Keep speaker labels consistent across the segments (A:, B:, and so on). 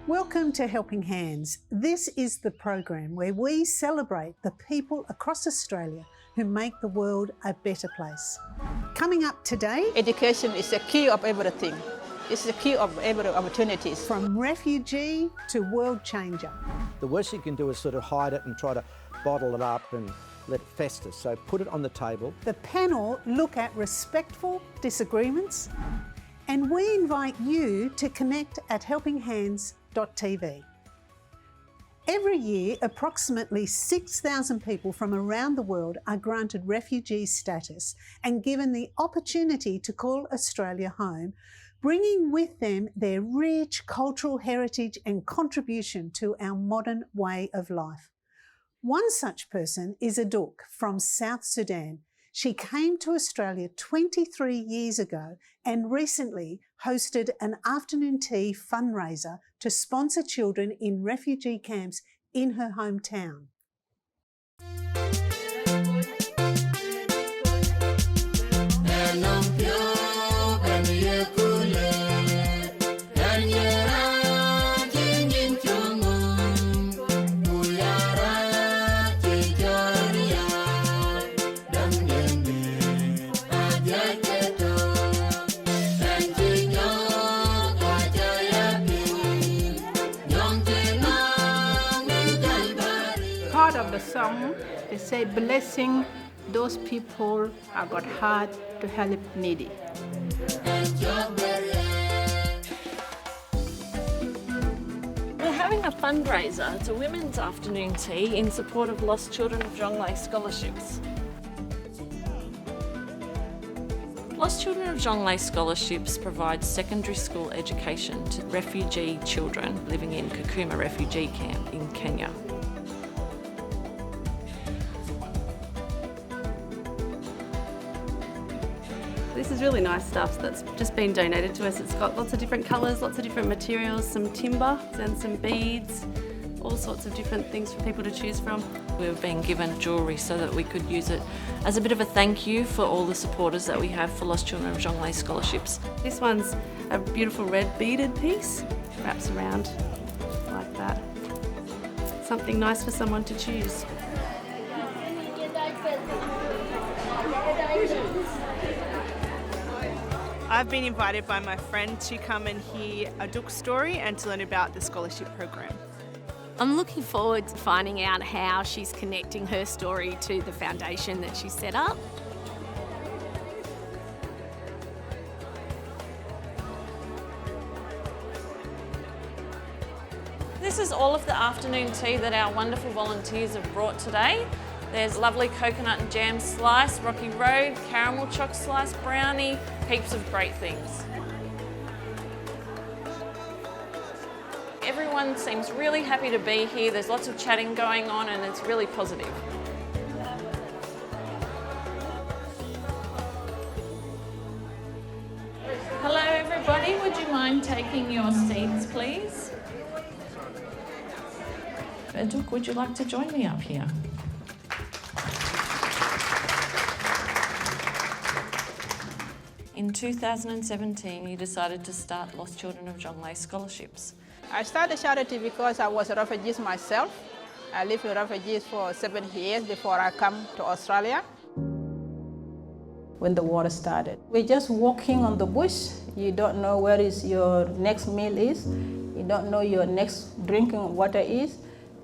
A: Welcome to Helping Hands. This is the program where we celebrate the people across Australia who make the world a better place. Coming up today,
B: education is the key of everything. It's the key of every opportunities.
A: From refugee to world changer.
C: The worst you can do is sort of hide it and try to bottle it up and let it fester. So put it on the table.
A: The panel look at respectful disagreements, and we invite you to connect at helpinghands.tv. Every year, approximately 6,000 people from around the world are granted refugee status and given the opportunity to call Australia home, bringing with them their rich cultural heritage and contribution to our modern way of life. One such person is Aduk from South Sudan. She came to Australia 23 years ago and recently hosted an afternoon tea fundraiser to sponsor children in refugee camps in her hometown.
D: Part of the song, they say, blessing those people have got heart to help needy.
E: We're having a fundraiser. It's a women's afternoon tea in support of Lost Children of Jonglei Scholarships. Lost Children of Jonglei Scholarships provides secondary school education to refugee children living in Kakuma refugee camp in Kenya.
F: This is really nice stuff that's just been donated to us. It's got lots of different colours, lots of different materials, some timber and some beads, all sorts of different things for people to choose from.
E: We've been given jewellery so that we could use it as a bit of a thank you for all the supporters that we have for Lost Children of Jonglei Scholarships.
F: This one's a beautiful red beaded piece, wraps around like that. Something nice for someone to choose.
G: I've been invited by my friend to come and hear Aduk's story and to learn about the scholarship program.
H: I'm looking forward to finding out how she's connecting her story to the foundation that she set up.
E: This is all of the afternoon tea that our wonderful volunteers have brought today. There's lovely coconut and jam slice, Rocky Road, caramel choc slice, brownie, heaps of great things. Everyone seems really happy to be here. There's lots of chatting going on and it's really positive. Hello everybody, would you mind taking your seats please? Aduk, would you like to join me up here? In 2017, you decided to start Lost Children of Jonglei Scholarships.
B: I started charity because I was a refugee myself. I lived in refugees for 7 years before I come to Australia. When the war started, we're just walking on the bush. You don't know where is your next meal is. You don't know your next drinking water is.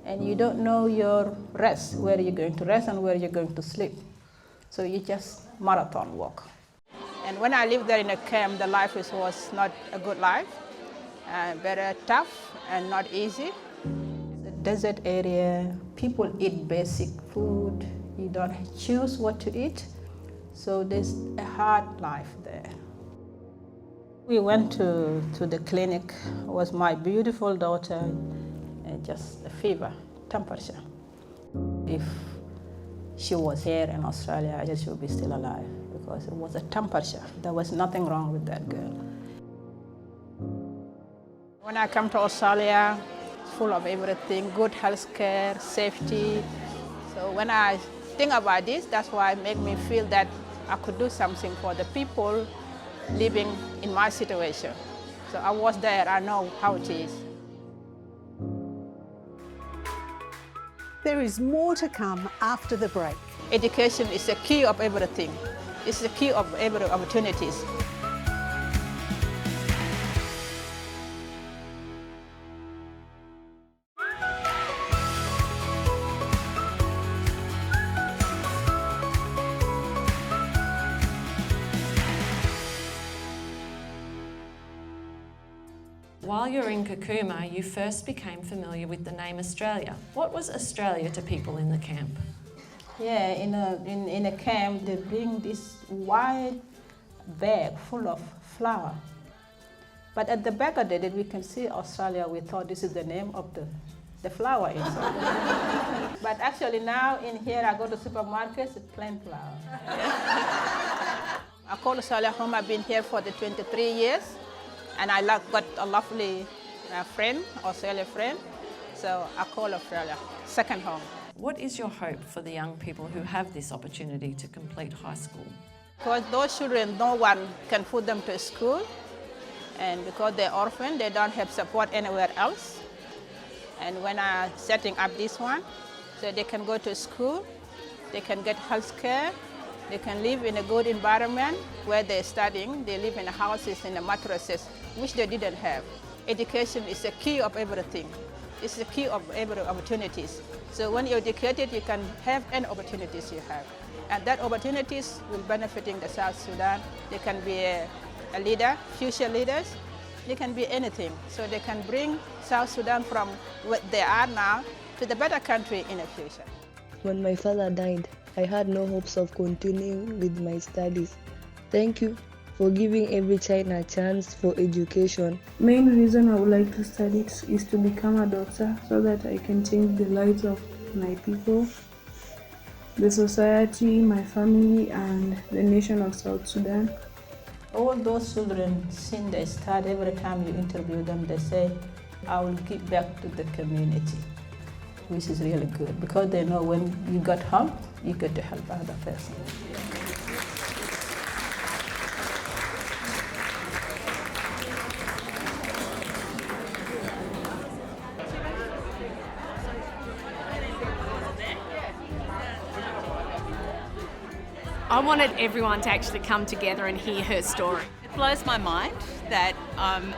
B: And you don't know your rest, where you're going to rest and where you're going to sleep. So you just marathon walk. And when I lived there in a camp, the life was not a good life, very tough and not easy. The desert area, people eat basic food. You don't choose what to eat. So there's a hard life there. We went to the clinic. It was my beautiful daughter, just a fever, temperature. If she was here in Australia, I guess she would be still alive because it was a temperature. There was nothing wrong with that girl. When I come to Australia, it's full of everything, good health care, safety. So when I think about this, that's why it made me feel that I could do something for the people living in my situation. So I was there, I know how it is.
A: There is more to come after the break.
B: Education is the key of everything. It's the key of every opportunities.
E: While you're in Kakuma, you first became familiar with the name Australia. What was Australia to people in the camp?
B: Yeah, in a camp, they bring this wide bag full of flour. But at the back of it, we can see Australia. We thought this is the name of the flour inside. But actually now in here, I go to supermarkets, it's plain flour. I call Australia home. I've been here for the 23 years. And I got a lovely friend, Australia friend. So I call Australia second home.
E: What is your hope for the young people who have this opportunity to complete high school?
B: Because those children, no one can put them to school. And because they're orphan, they don't have support anywhere else. And when I'm setting up this one, so they can go to school, they can get health care, they can live in a good environment where they're studying. They live in houses, in the mattresses, which they didn't have. Education is the key of everything. It's the key of every opportunities. So when you're educated, you can have any opportunities you have. And that opportunities will benefiting the South Sudan. They can be a leader, future leaders. They can be anything. So they can bring South Sudan from what they are now to the better country in the future.
I: When my father died, I had no hopes of continuing with my studies. Thank you for giving every child a chance for education.
J: Main reason I would like to study is to become a doctor so that I can change the lives of my people, the society, my family, and the nation of South Sudan.
B: All those children, since they start, every time you interview them, they say, I will give back to the community, which is really good because they know when you got help, you get to help other person.
H: I wanted everyone to actually come together and hear her story.
K: It blows my mind that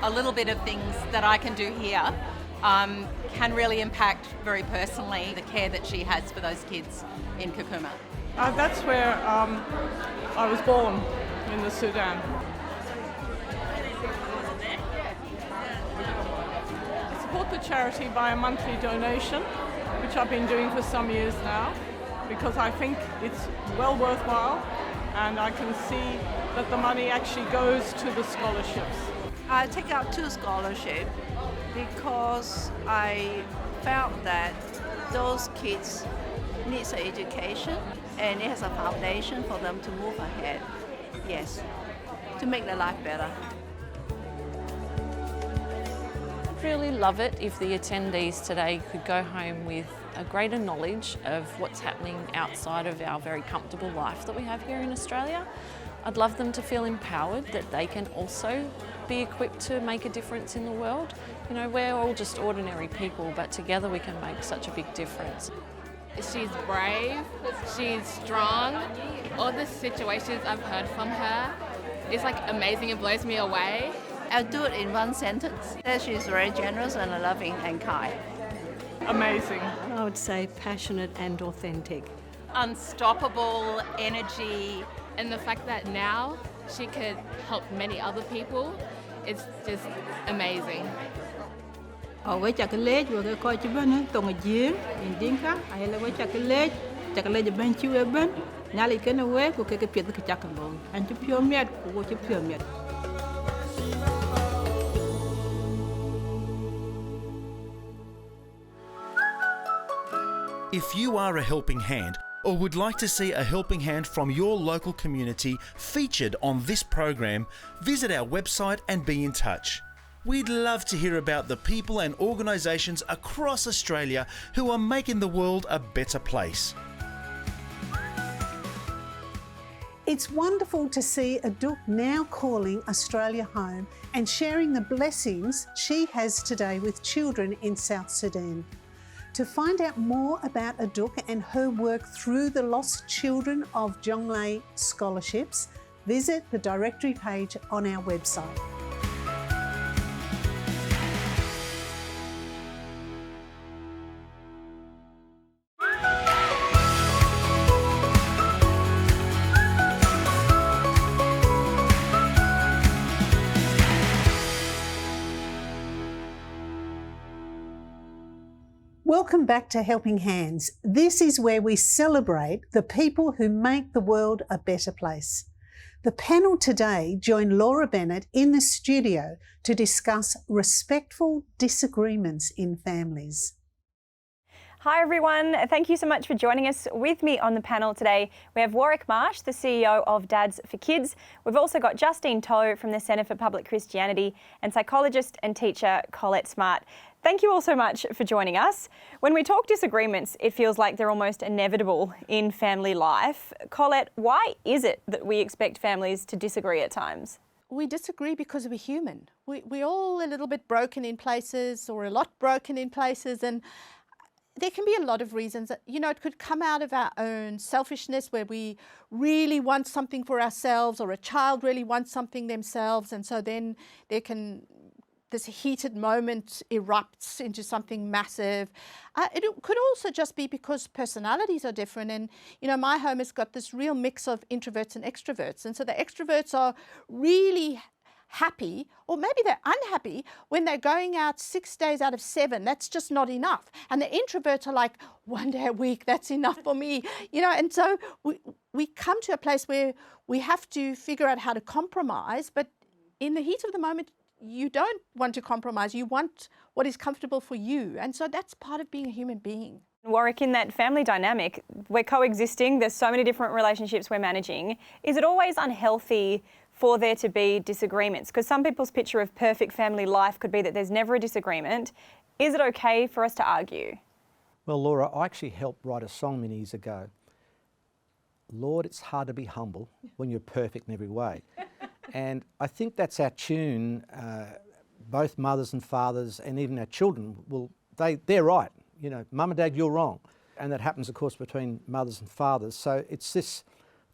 K: a little bit of things that I can do here can really impact very personally the care that she has for those kids in Kakuma.
L: That's where I was born, in the Sudan. I support the charity by a monthly donation, which I've been doing for some years now, because I think it's well worthwhile and I can see that the money actually goes to the scholarships.
M: I take out 2 scholarships because I felt that those kids need an education and it has a foundation for them to move ahead, yes, to make their life better.
E: I'd really love it if the attendees today could go home with a greater knowledge of what's happening outside of our very comfortable life that we have here in Australia. I'd love them to feel empowered that they can also be equipped to make a difference in the world. You know, we're all just ordinary people, but together we can make such a big difference.
N: She's brave, she's strong. All the situations I've heard from her, it's like amazing, it blows me away.
M: I'll do it in one sentence. She's very generous and loving and kind.
L: Amazing.
O: I would say passionate and authentic.
K: Unstoppable energy.
N: And the fact that now she could help many other people, it's just amazing.
B: We check a leg, we go to Ben, Tonga Jir, in Dinka, I will check a leg bench you Ben, Nally can away, who take a pit the Chacabon, and to pure meat, who watch a pure meat.
P: If you are a helping hand or would like to see a helping hand from your local community featured on this program, visit our website and be in touch. We'd love to hear about the people and organisations across Australia who are making the world a better place.
A: It's wonderful to see Aduk now calling Australia home and sharing the blessings she has today with children in South Sudan. To find out more about Aduk and her work through the Lost Children of Jonglei scholarships, visit the directory page on our website. Welcome back to Helping Hands. This is where we celebrate the people who make the world a better place. The panel today joined Laura Bennett in the studio to discuss respectful disagreements in families.
Q: Hi everyone, thank you so much for joining us. With me on the panel today, we have Warwick Marsh, the CEO of Dads for Kids. We've also got Justine Toh from the Centre for Public Christianity and psychologist and teacher Colette Smart. Thank you all so much for joining us. When we talk disagreements, it feels like they're almost inevitable in family life. Colette, why is it that we expect families to disagree at times?
R: We disagree because we're human. We're all a little bit broken in places, or a lot broken in places, and there can be a lot of reasons. You know, it could come out of our own selfishness, where we really want something for ourselves, or a child really wants something themselves, and so then this heated moment erupts into something massive. It could also just be because personalities are different, and you know, my home has got this real mix of introverts and extroverts, and so the extroverts are really happy, or maybe they're unhappy, when they're going out 6 days out of 7. That's just not enough. And the introverts are like, 1 day a week, that's enough for me. You know, and so we come to a place where we have to figure out how to compromise, but in the heat of the moment, you don't want to compromise. You want what is comfortable for you. And so that's part of being a human being.
Q: Warwick, in that family dynamic, we're coexisting, there's so many different relationships we're managing. Is it always unhealthy for there to be disagreements? Because some people's picture of perfect family life could be that there's never a disagreement. Is it okay for us to argue?
C: Well, Laura, I actually helped write a song many years ago. Lord, it's hard to be humble when you're perfect in every way. And I think that's our tune. Both mothers and fathers, and even our children, they're right. You know, Mum and Dad, you're wrong. And that happens, of course, between mothers and fathers. So it's this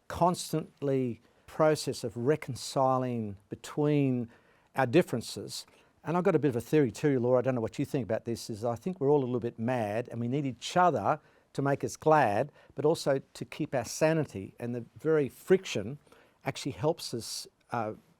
C: constantly process of reconciling between our differences. And I've got a bit of a theory too, Laura, I don't know what you think about this, is I think we're all a little bit mad and we need each other to make us glad, but also to keep our sanity. And the very friction actually helps us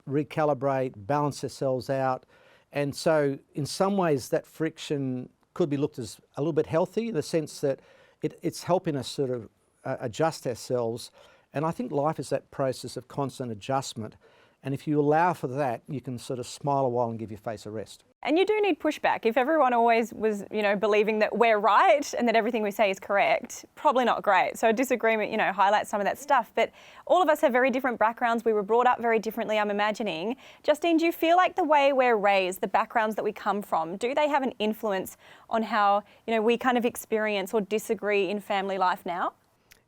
C: recalibrate, balance ourselves out. And so in some ways that friction could be looked as a little bit healthy, in the sense that it's helping us sort of adjust ourselves. And I think life is that process of constant adjustment. And if you allow for that, you can sort of smile a while and give your face a rest.
Q: And you do need pushback. If everyone always was, you know, believing that we're right and that everything we say is correct, probably not great. So a disagreement, you know, highlights some of that stuff. But all of us have very different backgrounds. We were brought up very differently, I'm imagining. Justine, do you feel like the way we're raised, the backgrounds that we come from, do they have an influence on how, you know, we kind of experience or disagree in family life now?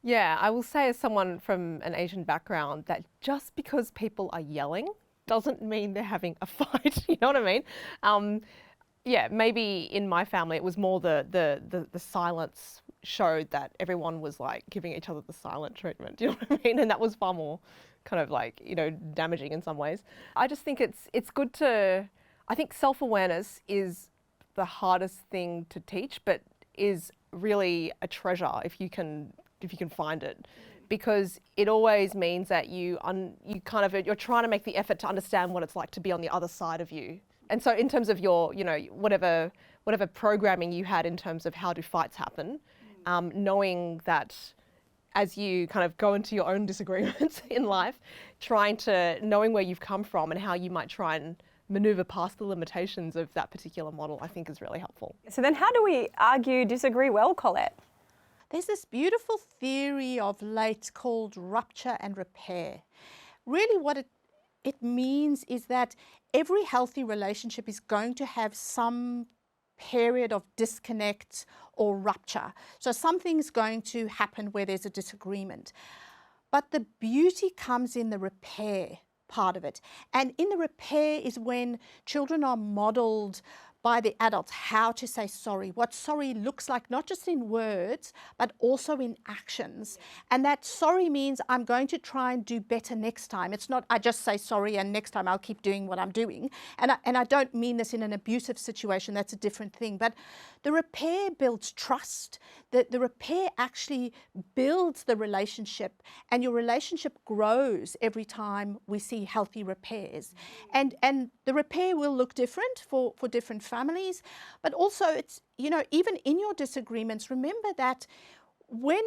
S: Yeah, I will say as someone from an Asian background that just because people are yelling doesn't mean they're having a fight, you know what I mean? Yeah, maybe in my family it was more the silence showed that everyone was like giving each other the silent treatment, you know what I mean? And that was far more kind of like, you know, damaging in some ways. I just think it's good to, I think self-awareness is the hardest thing to teach, but is really a treasure if you can find it, because it always means that you're trying to make the effort to understand what it's like to be on the other side of you. And so in terms of your, you know, whatever programming you had in terms of how do fights happen, knowing that as you kind of go into your own disagreements in life, knowing where you've come from and how you might try and maneuver past the limitations of that particular model, I think is really helpful.
Q: So then how do we argue, disagree well, Colette?
R: There's this beautiful theory of late called rupture and repair. Really what it means is that every healthy relationship is going to have some period of disconnect or rupture. So something's going to happen where there's a disagreement. But the beauty comes in the repair part of it. And in the repair is when children are modelled by the adults how to say sorry, what sorry looks like, not just in words, but also in actions. And that sorry means I'm going to try and do better next time. It's not I just say sorry and next time I'll keep doing what I'm doing. And I don't mean this in an abusive situation, that's a different thing. But the repair builds trust. The repair actually builds the relationship, and your relationship grows every time we see healthy repairs. And the repair will look different for different families, but also it's, you know, even in your disagreements, remember that when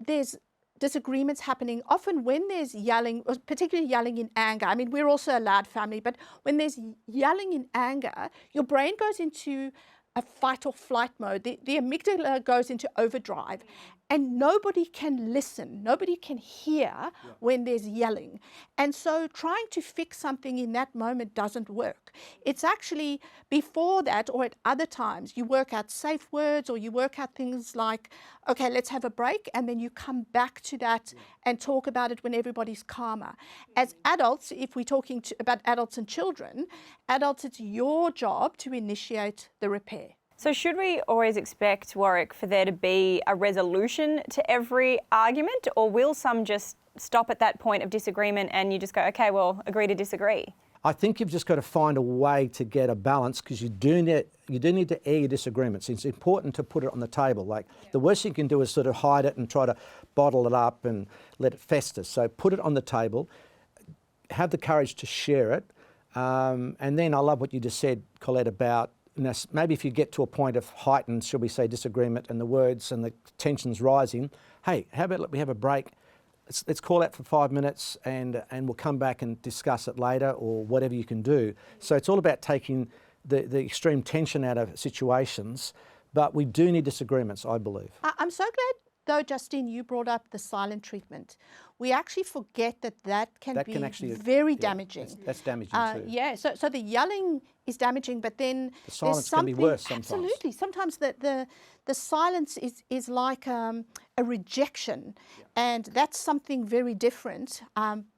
R: there's disagreements happening, often when there's yelling, particularly yelling in anger, I mean, we're also a loud family, but when there's yelling in anger, your brain goes into a fight or flight mode. The amygdala goes into overdrive, and nobody can listen, nobody can hear when there's yelling. And so trying to fix something in that moment doesn't work. It's actually before that, or at other times, you work out safe words, or you work out things like, okay, let's have a break, and then you come back to that and talk about it when everybody's calmer. As adults, if we're talking about adults and children, adults, it's your job to initiate the repair.
Q: So should we always expect, Warwick, for there to be a resolution to every argument, or will some just stop at that point of disagreement and you just go, okay, well, agree to disagree?
C: I think you've just got to find a way to get a balance, because you do need to air your disagreements. It's important to put it on the table. Like the worst thing you can do is sort of hide it and try to bottle it up and let it fester. So put it on the table, have the courage to share it. And then I love what you just said, Colette, about maybe if you get to a point of heightened, shall we say, disagreement and the words and the tension's rising, hey, how about we have a break? Let's call out for 5 minutes and we'll come back and discuss it later, or whatever you can do. So it's all about taking the extreme tension out of situations, but we do need disagreements, I believe.
R: I'm so glad, though, Justine, you brought up the silent treatment. We actually forget that can be very damaging.
C: That's damaging too.
R: Yeah, so the yelling is damaging, but then
C: the silence can be worse sometimes.
R: Absolutely. Sometimes the silence is like a rejection, and that's something very different,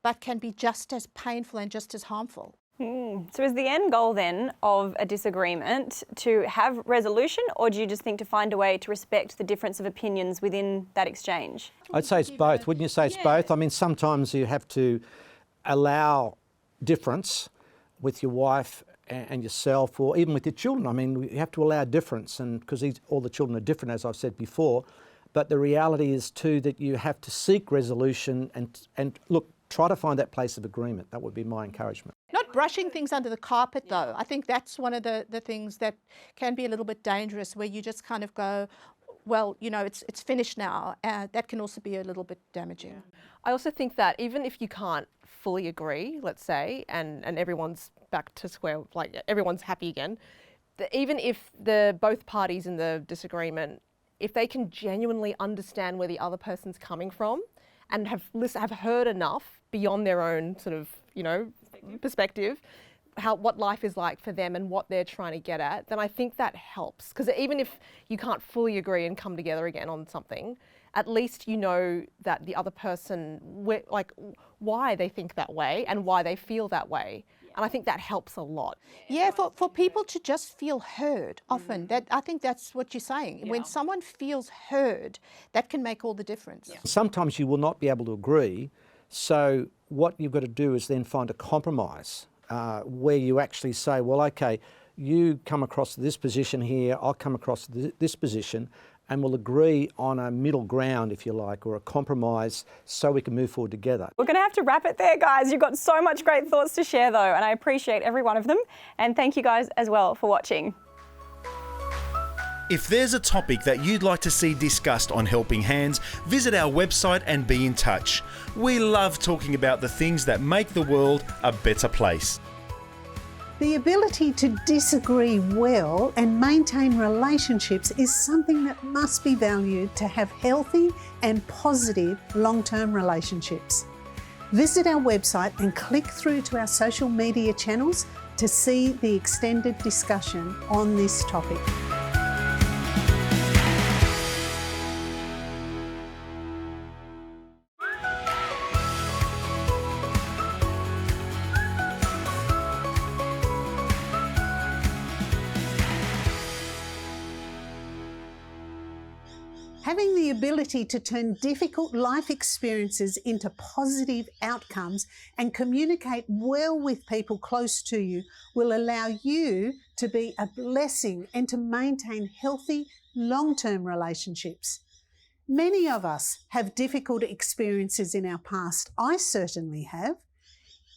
R: but can be just as painful and just as harmful.
Q: So is the end goal then of a disagreement to have resolution, or do you just think to find a way to respect the difference of opinions within that exchange?
C: I'd say it's both. Wouldn't you say it's both? I mean, sometimes you have to allow difference with your wife and yourself, or even with your children. I mean, you have to allow difference, and because all the children are different, as I've said before. But the reality is too that you have to seek resolution and look, try to find that place of agreement. That would be my encouragement.
R: Not brushing things under the carpet, though. I think that's one of the things that can be a little bit dangerous, where you just kind of go, well, you know, it's finished now. That can also be a little bit damaging.
S: I also think that even if you can't fully agree, let's say, and everyone's back to square, like everyone's happy again, even if both parties in the disagreement, if they can genuinely understand where the other person's coming from and have heard enough beyond their own sort of, you know, perspective, what life is like for them and what they're trying to get at, then I think that helps. Because even if you can't fully agree and come together again on something, at least you know that the other person, like why they think that way and why they feel that way. And I think that helps a lot.
R: Yeah, for people to just feel heard often. I think that's what you're saying. When someone feels heard, that can make all the difference.
C: Sometimes you will not be able to agree. So what you've got to do is then find a compromise where you actually say, well, okay, you come across this position here, I'll come across this position, and we'll agree on a middle ground, if you like, or a compromise, so we can move forward together.
Q: We're going to have to wrap it there, guys. You've got so much great thoughts to share, though, and I appreciate every one of them. And thank you guys as well for watching.
P: If there's a topic that you'd like to see discussed on Helping Hands, visit our website and be in touch. We love talking about the things that make the world a better place.
A: The ability to disagree well and maintain relationships is something that must be valued to have healthy and positive long-term relationships. Visit our website and click through to our social media channels to see the extended discussion on this topic. Having the ability to turn difficult life experiences into positive outcomes and communicate well with people close to you will allow you to be a blessing and to maintain healthy, long-term relationships. Many of us have difficult experiences in our past. I certainly have.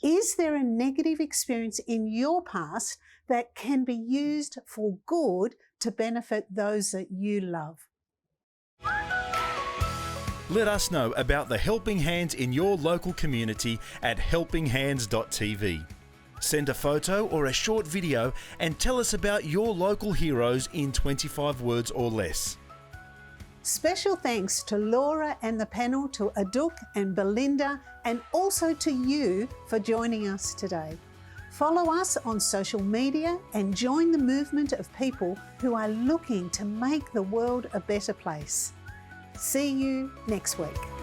A: Is there a negative experience in your past that can be used for good to benefit those that you love?
P: Let us know about the helping hands in your local community at helpinghands.tv. Send a photo or a short video and tell us about your local heroes in 25 words or less.
A: Special thanks to Laura and the panel, to Aduk and Belinda, and also to you for joining us today. Follow us on social media and join the movement of people who are looking to make the world a better place. See you next week.